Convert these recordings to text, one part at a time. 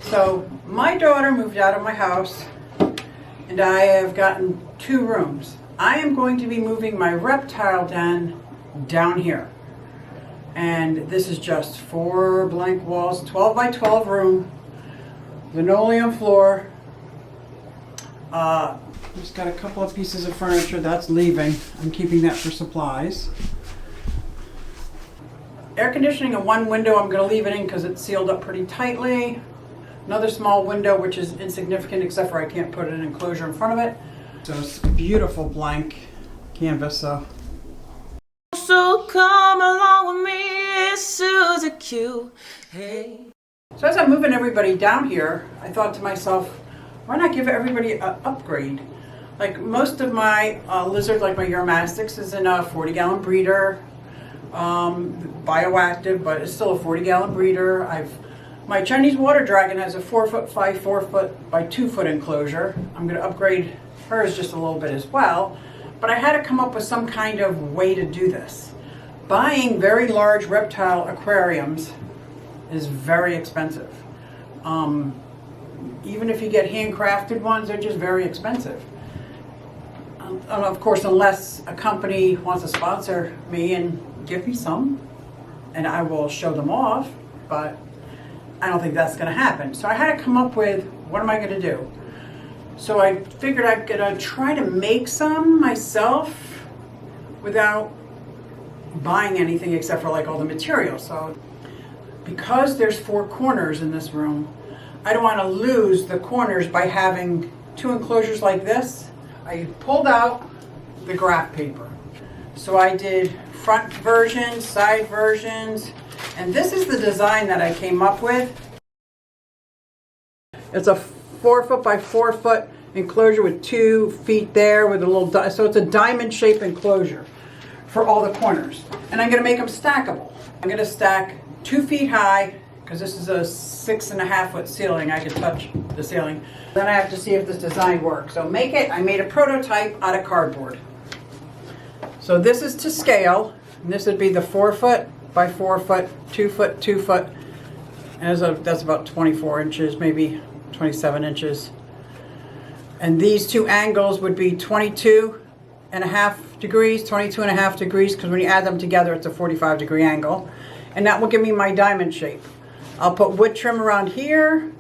So my daughter moved out of my house and I have gotten 2 rooms. I am going to be moving my reptile den down here. And this is just 4 blank walls, 12 by 12 room, linoleum floor. Just got a couple of pieces of furniture that's leaving. I'm keeping that for supplies. Air conditioning in one window, I'm going to leave it in because it's sealed up pretty tightly. Another small window, which is insignificant except for I can't put an enclosure in front of it. So it's beautiful blank canvas. So come along with me, it's SuzyQue. Hey. So as I'm moving everybody down here, I thought to myself, why not give everybody an upgrade? Like most of my lizards, like my Uromastyx, is in a 40-gallon breeder. Bioactive, but it's still a 40-gallon breeder. My Chinese water dragon has a 4-foot by 4-foot by 2-foot enclosure. I'm going to upgrade hers just a little bit as well. But I had to come up with some kind of way to do this. Buying very large reptile aquariums is very expensive. Even if you get handcrafted ones, they're just very expensive. Of course, unless a company wants to sponsor me and give me some, and I will show them off, but I don't think that's going to happen. So I had to come up with, what am I going to do? So I figured I'm going to try to make some myself without buying anything except for like all the material. So because there's 4 corners in this room, I don't want to lose the corners by having 2 enclosures like this. I pulled out the graph paper. So I did front versions, side versions, and this is the design that I came up with. It's a 4-foot by 4-foot enclosure with 2 feet there with a little, so it's a diamond shaped enclosure for all the corners. And I'm going to make them stackable. I'm going to stack 2 feet high, because this is a 6.5-foot ceiling. I can touch the ceiling. Then I have to see if this design works. So I made a prototype out of cardboard. So this is to scale, and this would be the 4-foot by 4-foot, 2-foot, 2-foot. And that's about 24 inches, maybe 27 inches. And these 2 angles would be 22.5 degrees, 22.5 degrees, because when you add them together, it's a 45-degree angle. And that will give me my diamond shape. I'll put wood trim around here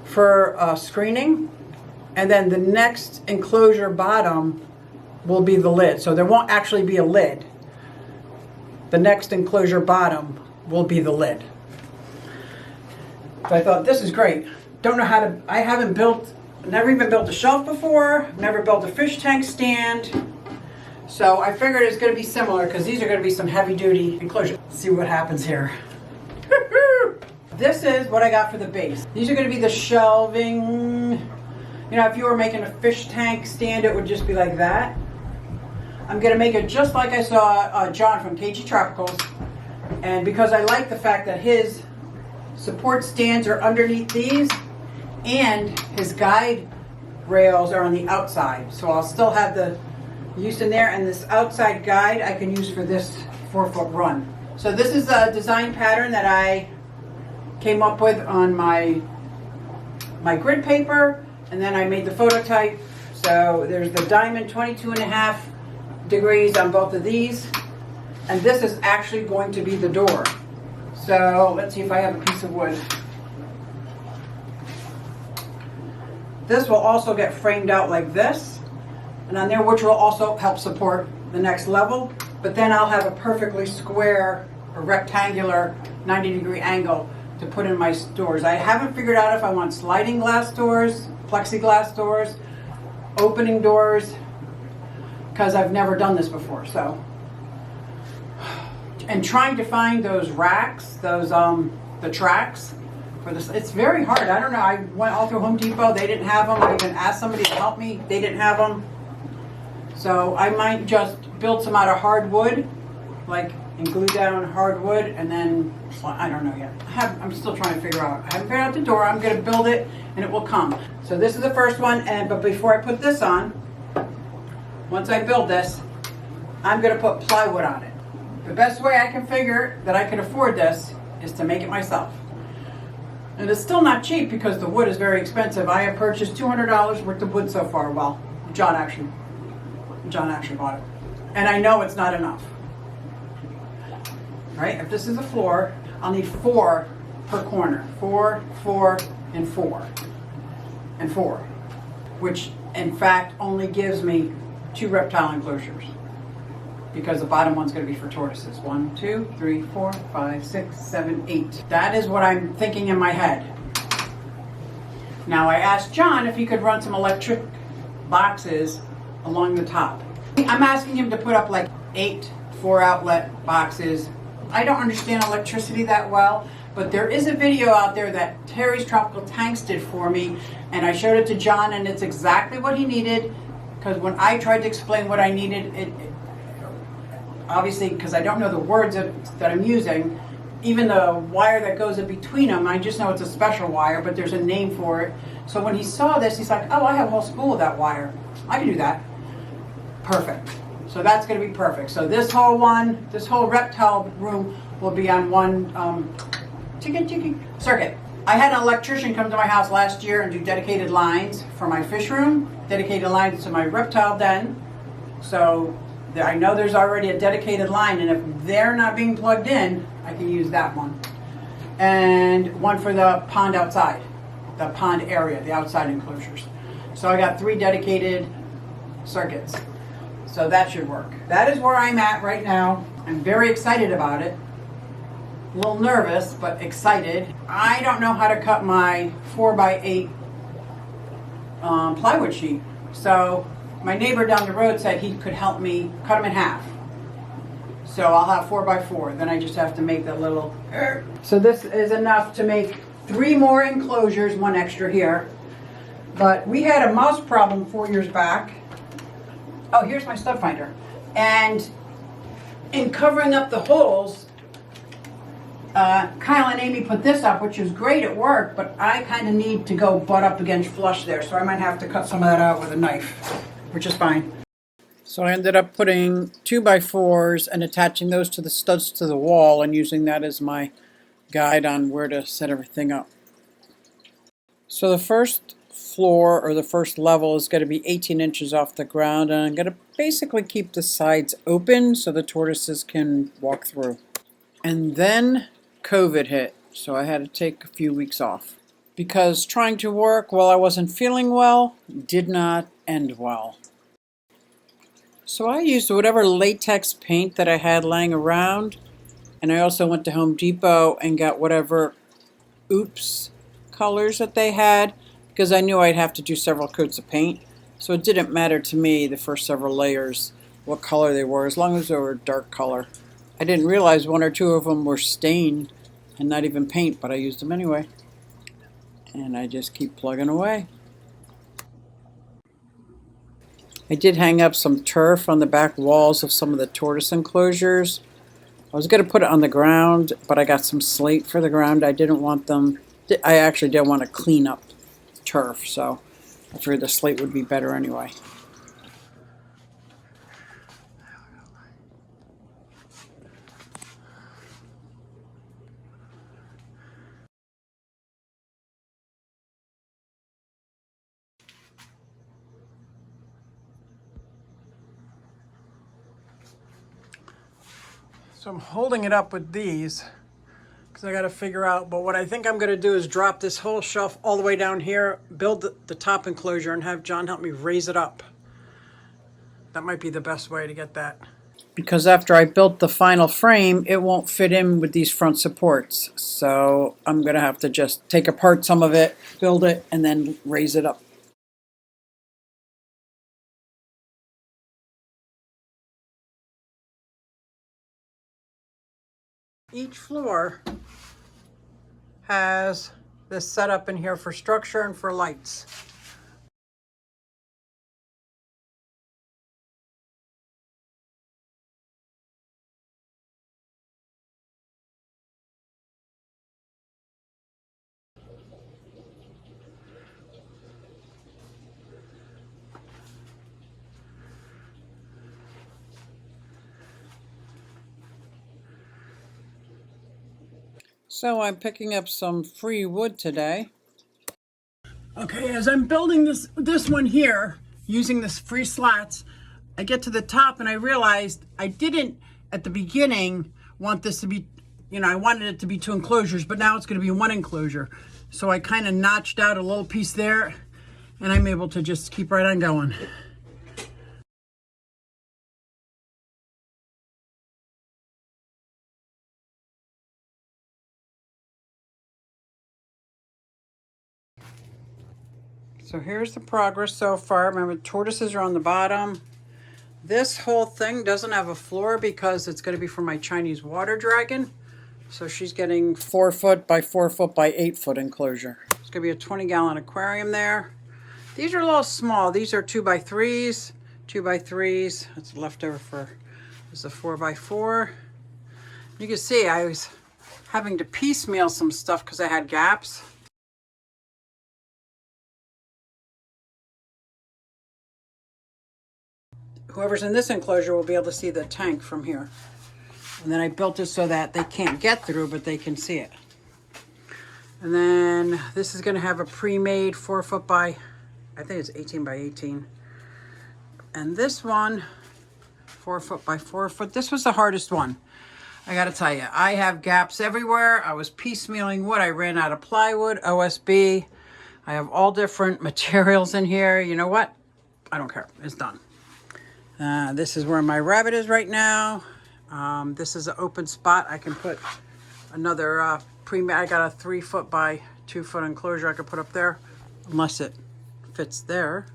for screening. And then the next enclosure bottom will be the lid. So there won't actually be a lid. The next enclosure bottom will be the lid. So I thought, this is great. Don't know how to, I haven't never even built a shelf before, never built a fish tank stand. So I figured it's going to be similar because these are going to be some heavy duty enclosures. Let's see what happens here. This is what I got for the base. These are going to be the shelving. You know, if you were making a fish tank stand, it would just be like that. I'm going to make it just like I saw John from KG Tropicals. And because I like the fact that his support stands are underneath these and his guide rails are on the outside. So I'll still have the use in there, and this outside guide I can use for this 4-foot run. So this is a design pattern that I came up with on my grid paper, and then I made the phototype. So there's the diamond 22.5 degrees on both of these, and this is actually going to be the door. So let's see if I have a piece of wood. This will also get framed out like this, and on there, which will also help support the next level. But then I'll have a perfectly square or rectangular 90-degree angle to put in my doors. I haven't figured out if I want sliding glass doors, plexiglass doors, opening doors, because I've never done this before. So, and trying to find those racks, those the tracks for this, it's very hard. I don't know. I went all through Home Depot. They didn't have them. I even asked somebody to help me. They didn't have them. So I might just build some out of hardwood, like, and glue down hardwood, and then I don't know yet. I'm still trying to figure out. I haven't figured out the door. I'm going to build it, and it will come. So this is the first one. But before I put this on, once I build this, I'm going to put plywood on it. The best way I can figure that I can afford this is to make it myself. And it's still not cheap because the wood is very expensive. I have purchased $200 worth of wood so far. Well, John actually bought it. And I know it's not enough. Right? If this is a floor, I'll need 4 per corner. 4, 4, and 4. And 4. Which, in fact, only gives me 2 reptile enclosures. Because the bottom one's going to be for tortoises. 1, 2, 3, 4, 5, 6, 7, 8. That is what I'm thinking in my head. Now I asked John if he could run some electric boxes along the top. I'm asking him to put up like 8 4-outlet boxes. I don't understand electricity that well, but there is a video out there that Terry's Tropical Tanks did for me, and I showed it to John, and it's exactly what he needed. Because when I tried to explain what I needed, obviously, because I don't know the words that I'm using, even the wire that goes in between them, I just know it's a special wire, but there's a name for it. So when he saw this, he's like, oh, I have a whole spool of that wire. I can do that. Perfect. So that's going to be perfect. So this whole reptile room will be on one circuit. I had an electrician come to my house last year and do dedicated lines for my fish room, dedicated lines to my reptile den. So I know there's already a dedicated line, and if they're not being plugged in, I can use that one. And one for the pond outside, the pond area, the outside enclosures. So I got 3 dedicated circuits. So that should work. That is where I'm at right now. I'm very excited about it. A little nervous, but excited. I don't know how to cut my 4x8 plywood sheet. So my neighbor down the road said he could help me cut them in half. So I'll have 4x4. Then I just have to make that little. So this is enough to make 3 more enclosures, 1 extra here. But we had a mouse problem 4 years back. Oh, here's my stud finder. And in covering up the holes, Kyle and Amy put this up, which is great at work, but I kind of need to go butt up against flush there, so I might have to cut some of that out with a knife, which is fine. So I ended up putting 2x4s and attaching those to the studs to the wall and using that as my guide on where to set everything up. So the first floor, or the first level, is going to be 18 inches off the ground, and I'm going to basically keep the sides open so the tortoises can walk through. And then COVID hit, so I had to take a few weeks off because trying to work while I wasn't feeling well did not end well. So I used whatever latex paint that I had laying around, and I also went to Home Depot and got whatever oops colors that they had, because I knew I'd have to do several coats of paint. So it didn't matter to me, the first several layers, what color they were, as long as they were a dark color. I didn't realize 1 or 2 of them were stained and not even paint, but I used them anyway. And I just keep plugging away. I did hang up some turf on the back walls of some of the tortoise enclosures. I was going to put it on the ground, but I got some slate for the ground. I didn't want them, I actually didn't want to clean up turf, so I figured the slate would be better anyway. So I'm holding it up with these because I got to figure out, but what I think I'm going to do is drop this whole shelf all the way down here, build the top enclosure, and have John help me raise it up. That might be the best way to get that. Because after I built the final frame, it won't fit in with these front supports. So I'm going to have to just take apart some of it, build it, and then raise it up. Each floor has this setup in here for structure and for lights. So I'm picking up some free wood today. Okay, as I'm building this one here, using this free slats, I get to the top and I realized I didn't, at the beginning, want this to be, I wanted it to be 2 enclosures, but now it's going to be 1 enclosure. So I kind of notched out a little piece there, and I'm able to just keep right on going. So here's the progress so far. Remember, tortoises are on the bottom. This whole thing doesn't have a floor because it's going to be for my Chinese water dragon. So she's getting 4 foot by 4 foot by 8 foot enclosure. It's going to be a 20-gallon aquarium there. These are a little small. These are 2x3s, 2x3s. That's leftover for, this is a 4x4. You can see I was having to piecemeal some stuff because I had gaps. Whoever's in this enclosure will be able to see the tank from here. And then I built it so that they can't get through, but they can see it. And then this is going to have a pre-made 4 foot by, I think it's 18 by 18. And this one, 4 foot by 4 foot. This was the hardest one. I got to tell you, I have gaps everywhere. I was piecemealing wood. I ran out of plywood, OSB. I have all different materials in here. You know what? I don't care. It's done. This is where my rabbit is right now. This is an open spot. I can put another I got a 3 foot by 2 foot enclosure I could put up there, unless it fits there.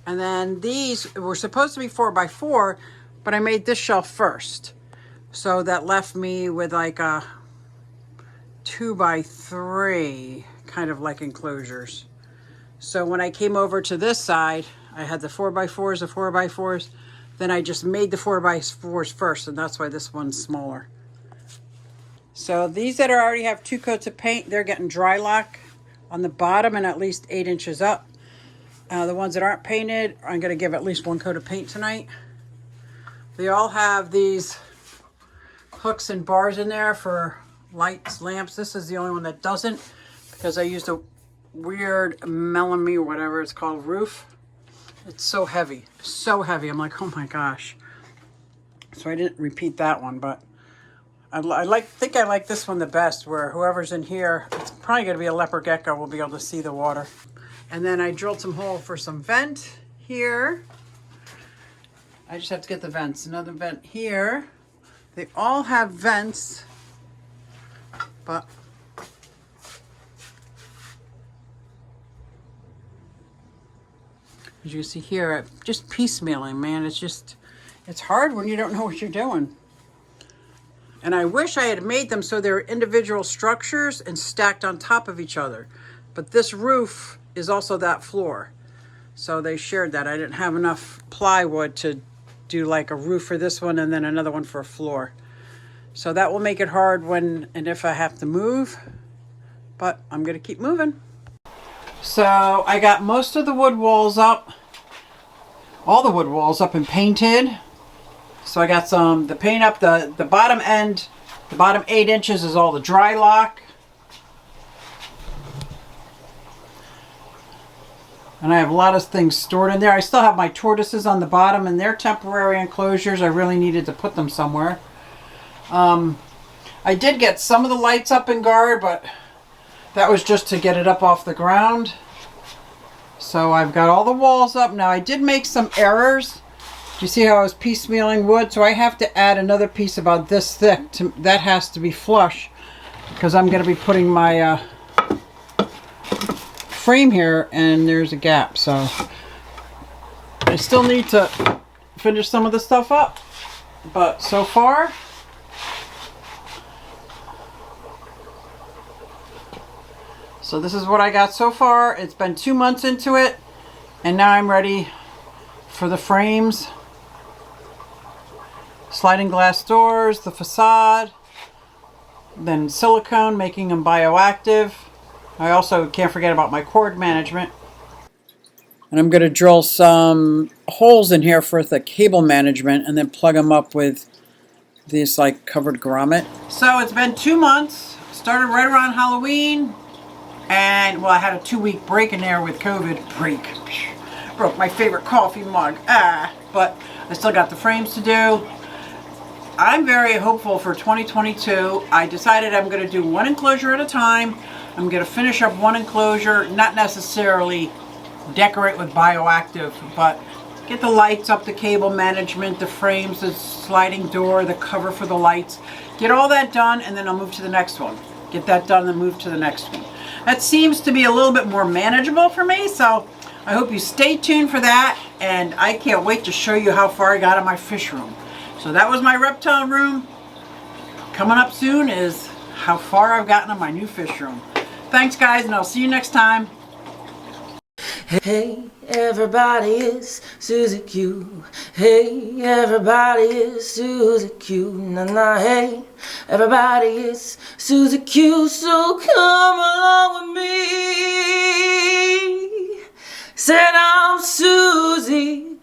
And then these were supposed to be 4 by 4, but I made this shelf first. So that left me with like a 2 by 3 kind of like enclosures. So when I came over to this side, I had the 4 by 4s, the 4 by 4s. Then I just made the 4 by 4s first, and that's why this one's smaller. So these that already have 2 coats of paint, they're getting dry lock on the bottom and at least 8 inches up. The ones that aren't painted, I'm going to give at least 1 coat of paint tonight. They all have these hooks and bars in there for lights, lamps. This is the only one that doesn't, because I used a weird Melanie or whatever it's called roof. It's so heavy, so heavy. I'm like, oh my gosh. So I didn't repeat that one, but I think I like this one the best, where whoever's in here, it's probably going to be a leopard gecko, will be able to see the water. And then I drilled some hole for some vent here. I just have to get the vents. Another vent here. They all have vents, but as you see here, just piecemealing, man. It's hard when you don't know what you're doing. And I wish I had made them so they're individual structures and stacked on top of each other. But this roof is also that floor. So they shared that. I didn't have enough plywood to do like a roof for this one and then another one for a floor. So that will make it hard when and if I have to move. But I'm going to keep moving. So I got most of the wood walls up, all the wood walls up and painted. So I got the paint up, the bottom end, the bottom 8 inches is all the dry lock. And I have a lot of things stored in there. I still have my tortoises on the bottom and they're temporary enclosures. I really needed to put them somewhere. I did get some of the lights up in guard, but that was just to get it up off the ground. So I've got all the walls up. Now I did make some errors. Do you see how I was piecemealing wood? So I have to add another piece about this thick. That has to be flush because I'm going to be putting my frame here and there's a gap. So I still need to finish some of the stuff up. But so far, so this is what I got so far. It's been 2 months into it, and now I'm ready for the frames. Sliding glass doors, the facade, then silicone, making them bioactive. I also can't forget about my cord management. And I'm going to drill some holes in here for the cable management and then plug them up with these like covered grommet. So it's been 2 months. started right around Halloween, and well, I had a 2-week break in there with COVID. Broke my favorite coffee mug. But I still got the frames to do. I'm very hopeful for 2022. I decided I'm going to do one enclosure at a time. I'm going to finish up one enclosure, not necessarily decorate with bioactive, but get the lights up, the cable management, the frames, the sliding door, the cover for the lights. Get all that done, and then I'll move to the next one. Get that done, then move to the next one. That seems to be a little bit more manageable for me, so I hope you stay tuned for that, and I can't wait to show you how far I got in my fish room. So that was my reptile room. Coming up soon is how far I've gotten in my new fish room. Thanks, guys, and I'll see you next time. Hey, everybody, it's SuzyQue. Hey, everybody, it's SuzyQue. Nah, hey, everybody, it's SuzyQue. So come along with me. Said I'm SuzyQue.